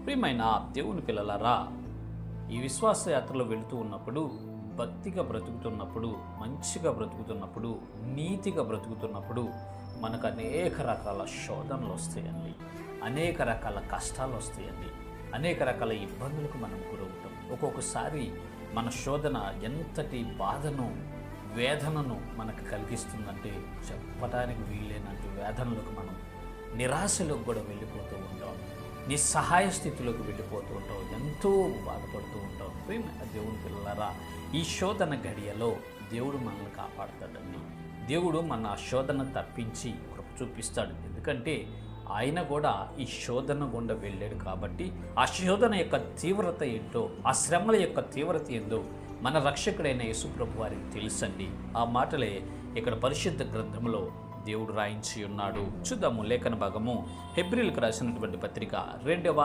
ప్రియమైన దేవుని పిల్లలారా, ఈ విశ్వాస యాత్రలో వెళుతూ ఉన్నప్పుడు, భక్తిగా బ్రతుకుతున్నప్పుడు, మంచిగా బ్రతుకుతున్నప్పుడు, నీతిగా బ్రతుకుతున్నప్పుడు మనకు అనేక రకాల శోధనలు వస్తాయండి, అనేక రకాల కష్టాలు వస్తాయండి, అనేక రకాల ఇబ్బందులకు మనం గురవుతాం. ఒక్కొక్కసారి మన శోధన ఎంతటి బాధను, వేదనను మనకు కలిగిస్తుందంటే చెప్పడానికి వీలైనట్టు వేదనలకు మనం నిరాశలోకి కూడా వెళ్ళిపోతూ ఉంటాం, నిస్సహాయ స్థితిలోకి వెళ్ళిపోతూ ఉంటాం, ఎంతో బాధపడుతూ ఉంటాం. ప్రియమైన దేవుని పిల్లలారా, ఈ శోధన గడియలో దేవుడు మనల్ని కాపాడుతాడండి. దేవుడు మన శోధన తప్పించి కృప చూపిస్తాడు. ఎందుకంటే ఆయన కూడా ఈ శోధన గుండా వెళ్ళాడు కాబట్టి ఆ శోధన యొక్క తీవ్రత ఏంటో, ఆ శ్రమల యొక్క తీవ్రత ఏందో మన రక్షకుడైన యేసుప్రభు వారికి తెలుసండి. ఆ మాటలే ఇక్కడ పరిశుద్ధ గ్రంథంలో దేవుడు రాయించి ఉన్నాడు. చూద్దాము లేఖన భాగము. హెబ్రీయులకు రాసినటువంటి పత్రిక 2వ